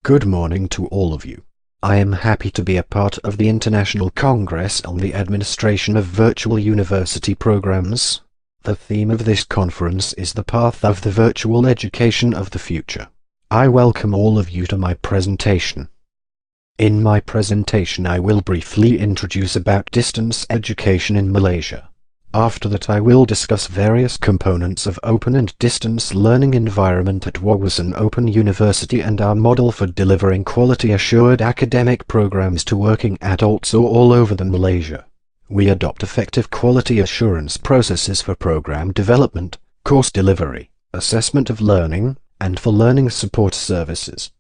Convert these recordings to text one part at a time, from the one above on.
Good morning to all of you. I am happy to be a part of the International Congress on the Administration of Virtual University Programs. The theme of this conference is the path of the virtual education of the future. I welcome all of you to my presentation. In my presentation I will briefly introduce about distance education in Malaysia. After that I will discuss various components of open and distance learning environment at WOU ODL University and our model for delivering quality-assured academic programs to working adults all over Malaysia. We adopt effective quality assurance processes for program development, course delivery, assessment of learning, and for learning support services.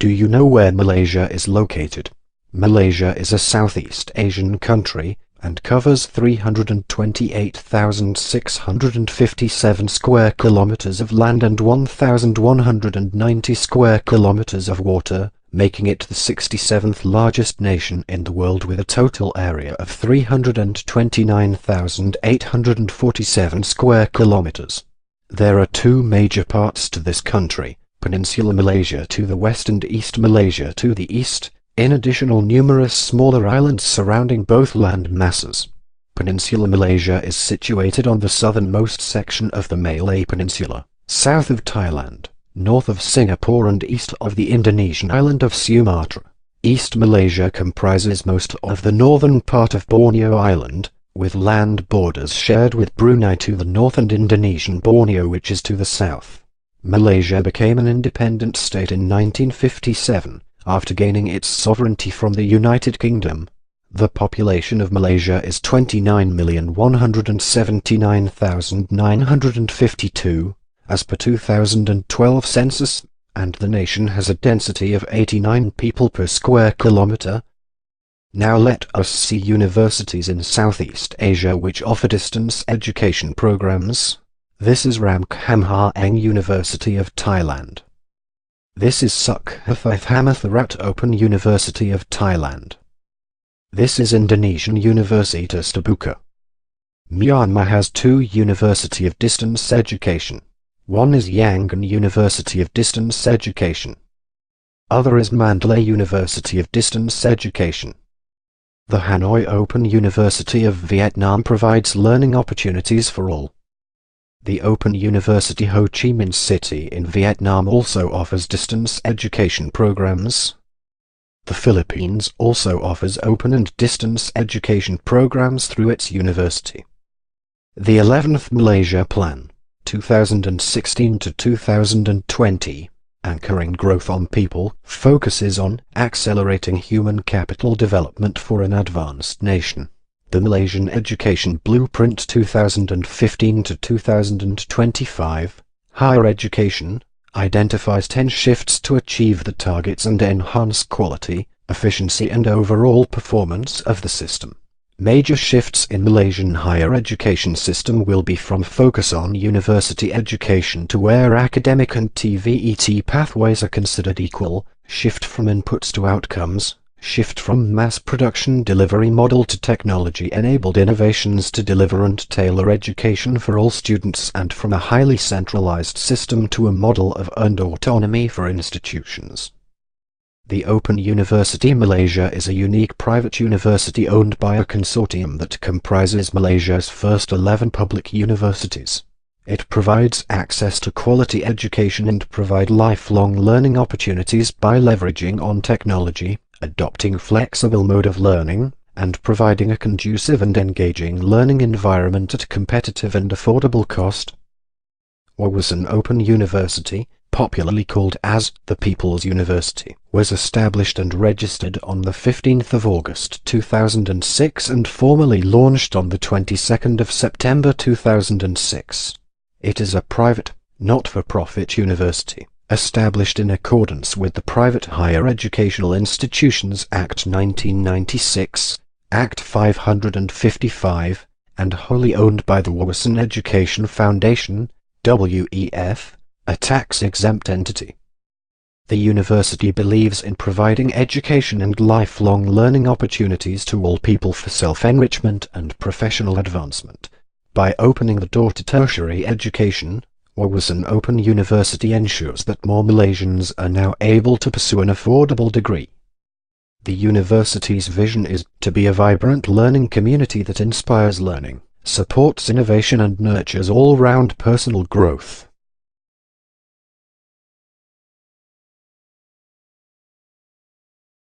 Do you know where Malaysia is located? Malaysia is a Southeast Asian country and covers 328,657 square kilometers of land and 1,190 square kilometers of water, making it the 67th largest nation in the world with a total area of 329,847 square kilometers. There are two major parts to this country, Peninsular Malaysia to the west and East Malaysia to the east, in addition numerous smaller islands surrounding both land masses. Peninsular Malaysia is situated on the southernmost section of the Malay Peninsula, south of Thailand, north of Singapore and east of the Indonesian island of Sumatra. East Malaysia comprises most of the northern part of Borneo Island, with land borders shared with Brunei to the north and Indonesian Borneo which is to the south. Malaysia became an independent state in 1957. After gaining its sovereignty from the United Kingdom. The population of Malaysia is 29,179,952, as per 2012 census, and the nation has a density of 89 people per square kilometre. Now let us see universities in Southeast Asia which offer distance education programs. This is Ramkhamhaeng University of Thailand. This is Sukhathamatharat Open University of Thailand. This is Indonesian Universitas Terbuka. Myanmar has two University of Distance Education. One is Yangon University of Distance Education. Other is Mandalay University of Distance Education. The Hanoi Open University of Vietnam provides learning opportunities for all. The Open University Ho Chi Minh City in Vietnam also offers distance education programs. The Philippines also offers open and distance education programs through its university. The 11th Malaysia Plan, 2016 to 2020, anchoring growth on people, focuses on accelerating human capital development for an advanced nation. The Malaysian Education Blueprint 2015 to 2025, Higher Education, identifies 10 shifts to achieve the targets and enhance quality, efficiency and overall performance of the system. Major shifts in Malaysian higher education system will be from focus on university education to where academic and TVET pathways are considered equal, shift from inputs to outcomes, shift from mass production delivery model to technology-enabled innovations to deliver and tailor education for all students, and from a highly centralized system to a model of earned autonomy for institutions. The Open University Malaysia is a unique private university owned by a consortium that comprises Malaysia's first 11 public universities. It provides access to quality education and provide lifelong learning opportunities by leveraging on technology, adopting flexible mode of learning, and providing a conducive and engaging learning environment at competitive and affordable cost. WOU Open University, popularly called as the People's University, was established and registered on the 15th of August 2006 and formally launched on the 22nd of September 2006. It is a private, not-for-profit university, established in accordance with the Private Higher Educational Institutions Act 1996, Act 555, and wholly owned by the WOU Education Foundation, WEF, a tax-exempt entity. The university believes in providing education and lifelong learning opportunities to all people for self-enrichment and professional advancement. By opening the door to tertiary education, WOU Open University ensures that more Malaysians are now able to pursue an affordable degree. The university's vision is to be a vibrant learning community that inspires learning, supports innovation and nurtures all-round personal growth.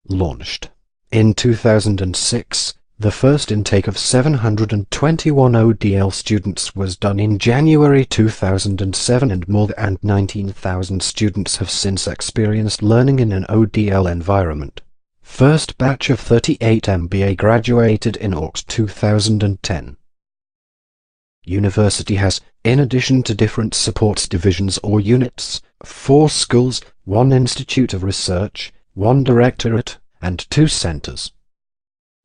Launched in 2006, the first intake of 721 ODL students was done in January 2007, and more than 19,000 students have since experienced learning in an ODL environment. First batch of 38 MBA graduated in August 2010. University has, in addition to different supports divisions or units, 4 schools, 1 institute of research, 1 directorate, and 2 centers.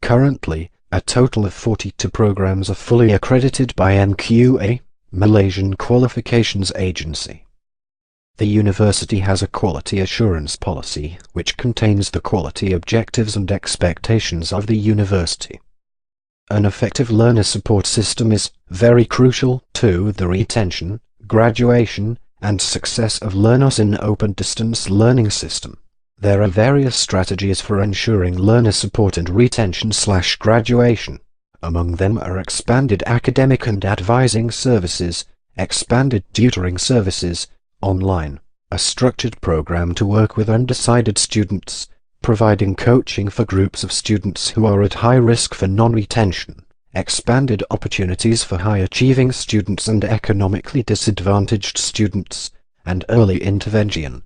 Currently, a total of 42 programs are fully accredited by MQA, Malaysian Qualifications Agency. The university has a quality assurance policy, which contains the quality objectives and expectations of the university. An effective learner support system is very crucial to the retention, graduation, and success of learners in an open distance learning system. There are various strategies for ensuring learner support and retention/graduation. Among them are expanded academic and advising services, expanded tutoring services, online, a structured program to work with undecided students, providing coaching for groups of students who are at high risk for non-retention, expanded opportunities for high-achieving students and economically disadvantaged students, and early intervention.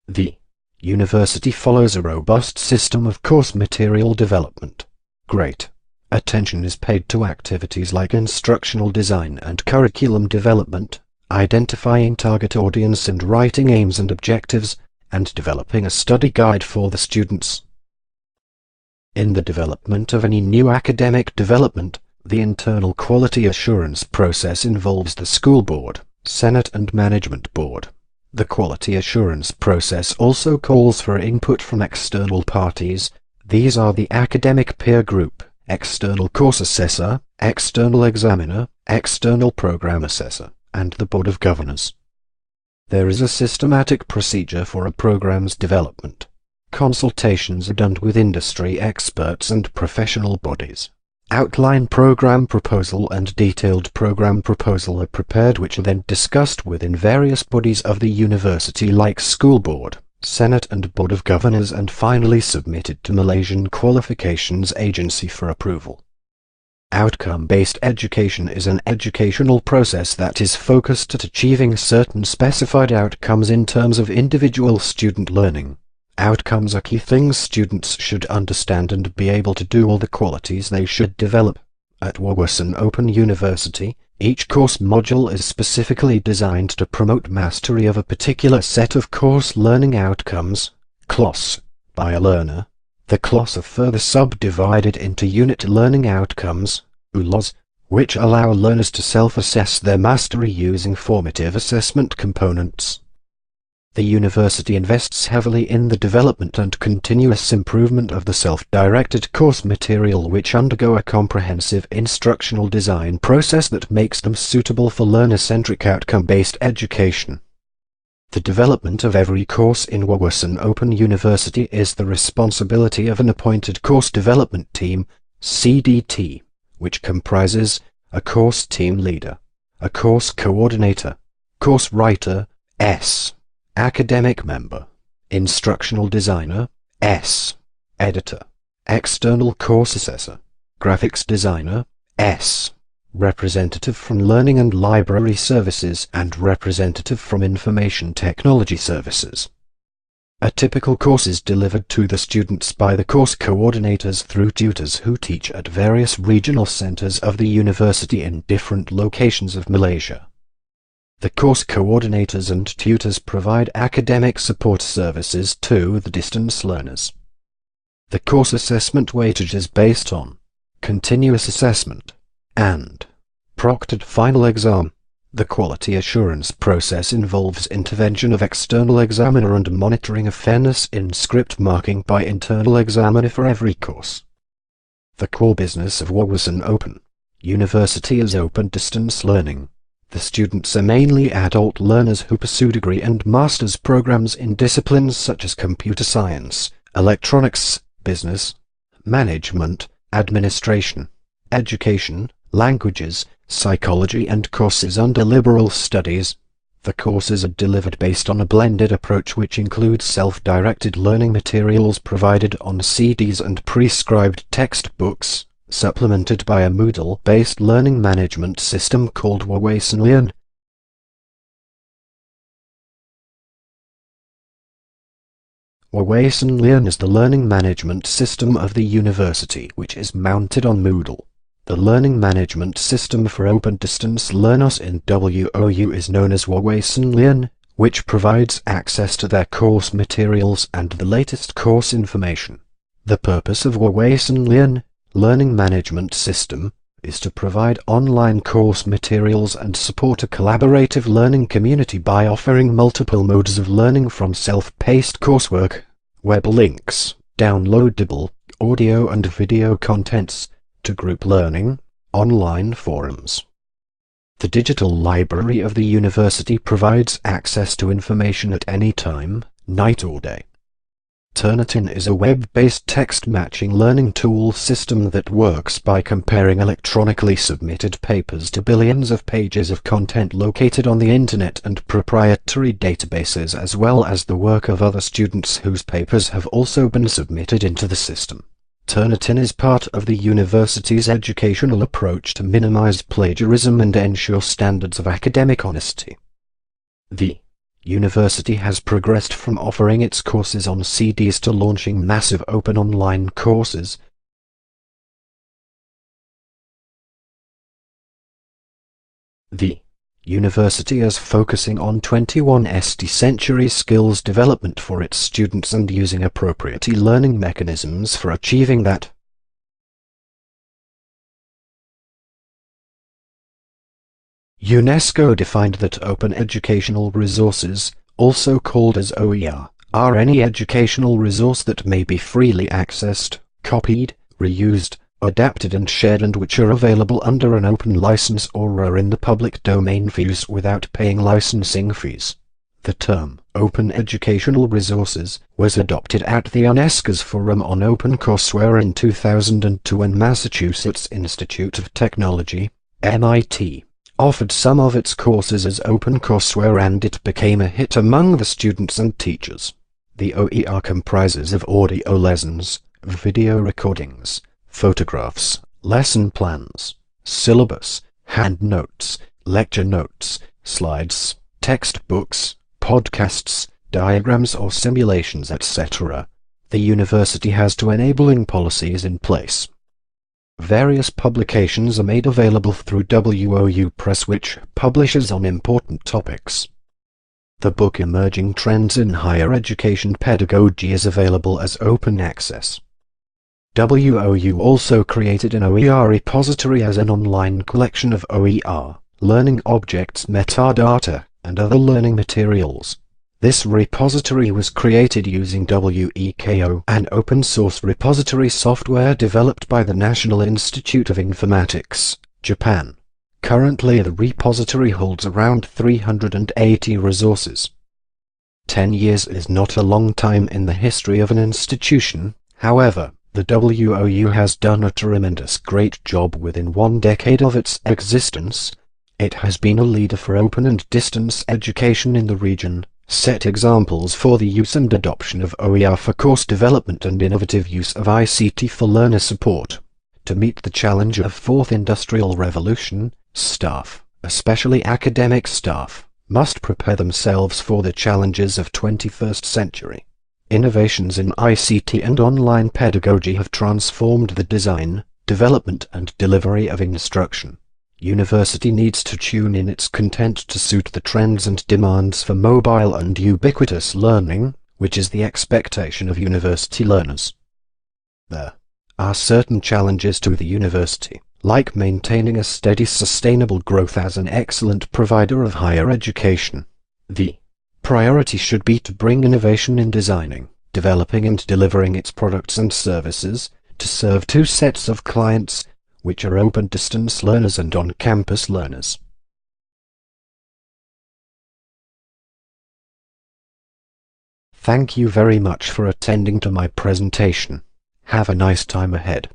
The university follows a robust system of course material development. Great attention is paid to activities like instructional design and curriculum development, identifying target audience and writing aims and objectives, and developing a study guide for the students. In the development of any new academic development, the internal quality assurance process involves the school board, senate and management board. The quality assurance process also calls for input from external parties. These are the academic peer group, external course assessor, external examiner, external program assessor, and the board of governors. There is a systematic procedure for a program's development. Consultations are done with industry experts and professional bodies. Outline program proposal and detailed program proposal are prepared, which are then discussed within various bodies of the university like school board, senate and board of governors, and finally submitted to Malaysian Qualifications Agency for approval. Outcome-based education is an educational process that is focused at achieving certain specified outcomes in terms of individual student learning. Outcomes are key things students should understand and be able to do all the qualities they should develop. At WOU Open University, each course module is specifically designed to promote mastery of a particular set of course learning outcomes, CLOS, by a learner. The CLOS are further subdivided into unit learning outcomes, ULOS, which allow learners to self-assess their mastery using formative assessment components. The university invests heavily in the development and continuous improvement of the self-directed course material, which undergo a comprehensive instructional design process that makes them suitable for learner-centric outcome-based education. The development of every course in WOU Open University is the responsibility of an appointed course development team, CDT, which comprises a course team leader, a course coordinator, course writer, S, academic member, instructional designer, S, editor, external course assessor, graphics designer, S, representative from Learning and Library Services, and representative from Information Technology Services. A typical course is delivered to the students by the course coordinators through tutors who teach at various regional centers of the university in different locations of Malaysia. The course coordinators and tutors provide academic support services to the distance learners. The course assessment weightage is based on continuous assessment and proctored final exam. The quality assurance process involves intervention of external examiner and monitoring of fairness in script marking by internal examiner for every course. The core business of WOU Open University is open distance learning. The students are mainly adult learners who pursue degree and master's programs in disciplines such as computer science, electronics, business, management, administration, education, languages, psychology and courses under liberal studies. The courses are delivered based on a blended approach which includes self-directed learning materials provided on CDs and prescribed textbooks, supplemented by a Moodle-based learning management system called WOU ODL. WOU ODL is the learning management system of the university which is mounted on Moodle. The learning management system for open distance learners in WOU is known as WOU ODL, which provides access to their course materials and the latest course information. The purpose of WOU ODL, learning management system, is to provide online course materials and support a collaborative learning community by offering multiple modes of learning from self-paced coursework, web links, downloadable audio and video contents, to group learning, online forums. The digital library of the university provides access to information at any time, night or day. Turnitin is a web-based text-matching learning tool system that works by comparing electronically submitted papers to billions of pages of content located on the internet and proprietary databases, as well as the work of other students whose papers have also been submitted into the system. Turnitin is part of the university's educational approach to minimize plagiarism and ensure standards of academic honesty. The university has progressed from offering its courses on CDs to launching massive open online courses. The university is focusing on 21st century skills development for its students and using appropriate e-learning mechanisms for achieving that. UNESCO defined that open educational resources, also called as OER, are any educational resource that may be freely accessed, copied, reused, adapted and shared, and which are available under an open license or are in the public domain for use without paying licensing fees. The term open educational resources was adopted at the UNESCO's Forum on Open Courseware in 2002 when Massachusetts Institute of Technology, MIT, offered some of its courses as open courseware, and it became a hit among the students and teachers. The OER comprises of audio lessons, video recordings, photographs, lesson plans, syllabus, hand notes, lecture notes, slides, textbooks, podcasts, diagrams or simulations, etc. The university has two enabling policies in place. Various publications are made available through WOU Press, which publishes on important topics. The book Emerging Trends in Higher Education Pedagogy is available as open access. WOU also created an OER repository as an online collection of OER, learning objects, metadata, and other learning materials. This repository was created using WEKO, an open-source repository software developed by the National Institute of Informatics, Japan. Currently the repository holds around 380 resources. 10 years is not a long time in the history of an institution, however. The WOU has done a tremendous great job within 1 decade of its existence. It has been a leader for open and distance education in the region, set examples for the use and adoption of OER for course development and innovative use of ICT for learner support. To meet the challenge of Fourth Industrial Revolution, staff, especially academic staff, must prepare themselves for the challenges of 21st century. Innovations in ICT and online pedagogy have transformed the design, development and delivery of instruction. University needs to tune in its content to suit the trends and demands for mobile and ubiquitous learning, which is the expectation of university learners. There are certain challenges to the university, like maintaining a steady sustainable growth as an excellent provider of higher education. The priority should be to bring innovation in designing, developing and delivering its products and services, to serve two sets of clients, which are open distance learners and on-campus learners. Thank you very much for attending to my presentation. Have a nice time ahead.